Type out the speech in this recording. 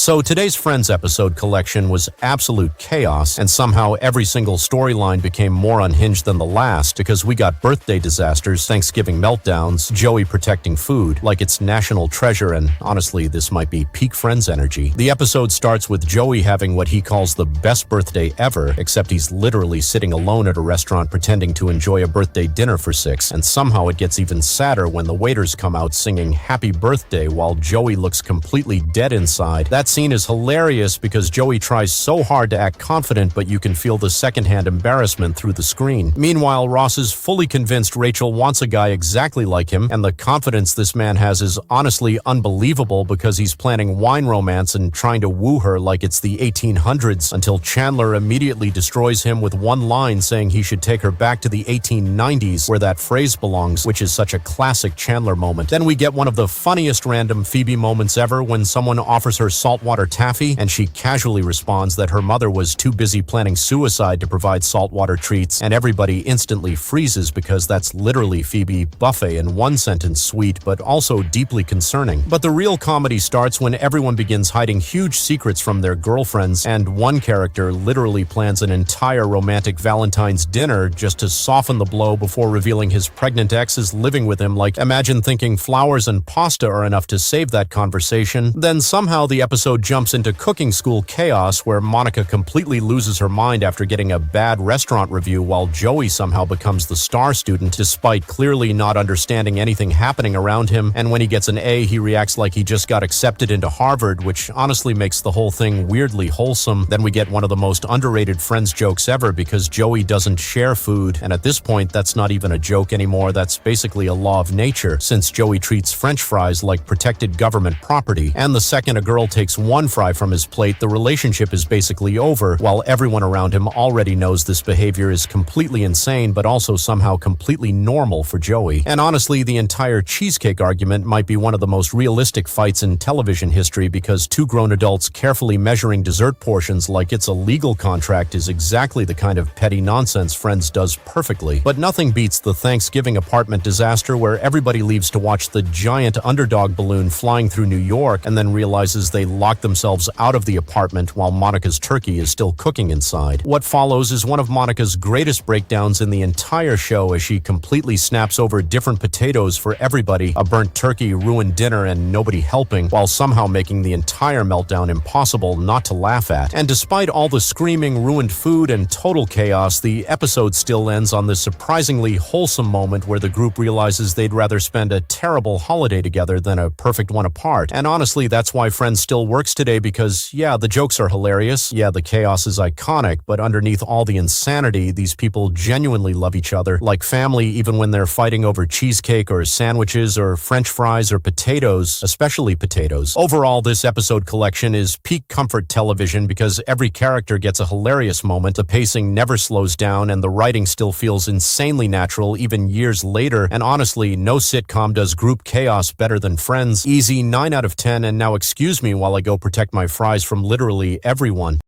So today's Friends episode collection was absolute chaos, and somehow every single storyline became more unhinged than the last because we got birthday disasters, Thanksgiving meltdowns, Joey protecting food like it's national treasure, and honestly, this might be peak Friends energy. The episode starts with Joey having what he calls the best birthday ever, except he's literally sitting alone at a restaurant pretending to enjoy a birthday dinner for six, and somehow it gets even sadder when the waiters come out singing happy birthday while Joey looks completely dead inside. That scene is hilarious because Joey tries so hard to act confident, but you can feel the secondhand embarrassment through the screen. Meanwhile, Ross is fully convinced Rachel wants a guy exactly like him, and the confidence this man has is honestly unbelievable because he's planning wine romance and trying to woo her like it's the 1800s until Chandler immediately destroys him with one line saying he should take her back to the 1890s where that phrase belongs, which is such a classic Chandler moment. Then we get one of the funniest random Phoebe moments ever when someone offers her saltwater taffy and she casually responds that her mother was too busy planning suicide to provide saltwater treats, and everybody instantly freezes because that's literally Phoebe buffet in one sentence sweet but also deeply concerning. But the real comedy starts when everyone begins hiding huge secrets from their girlfriends, and one character literally plans an entire romantic Valentine's dinner just to soften the blow before revealing his pregnant ex is living with him. Like, imagine thinking flowers and pasta are enough to save that conversation. Then somehow the episode jumps into cooking school chaos where Monica completely loses her mind after getting a bad restaurant review while Joey somehow becomes the star student despite clearly not understanding anything happening around him, and when he gets an A he reacts like he just got accepted into Harvard, which honestly makes the whole thing weirdly wholesome. Then we get one of the most underrated Friends jokes ever because Joey doesn't share food, and at this point that's not even a joke anymore, that's basically a law of nature since Joey treats French fries like protected government property, and the second a girl takes one fry from his plate the relationship is basically over, while everyone around him already knows this behavior is completely insane but also somehow completely normal for Joey. And honestly, the entire cheesecake argument might be one of the most realistic fights in television history because two grown adults carefully measuring dessert portions like it's a legal contract is exactly the kind of petty nonsense Friends does perfectly. But nothing beats the Thanksgiving apartment disaster where everybody leaves to watch the giant underdog balloon flying through New York and then realizes they locked themselves out of the apartment while Monica's turkey is still cooking inside. What follows is one of Monica's greatest breakdowns in the entire show as she completely snaps over different potatoes for everybody, a burnt turkey, ruined dinner, and nobody helping, while somehow making the entire meltdown impossible not to laugh at. And despite all the screaming, ruined food, and total chaos, the episode still ends on this surprisingly wholesome moment where the group realizes they'd rather spend a terrible holiday together than a perfect one apart. And honestly, that's why Friends still works today because, yeah, the jokes are hilarious, yeah, the chaos is iconic, but underneath all the insanity, these people genuinely love each other like family even when they're fighting over cheesecake or sandwiches or French fries or potatoes, especially potatoes. Overall, this episode collection is peak comfort television because every character gets a hilarious moment, the pacing never slows down, and the writing still feels insanely natural even years later, and honestly, no sitcom does group chaos better than Friends. Easy 9 out of 10, and now excuse me while I go protect my fries from literally everyone.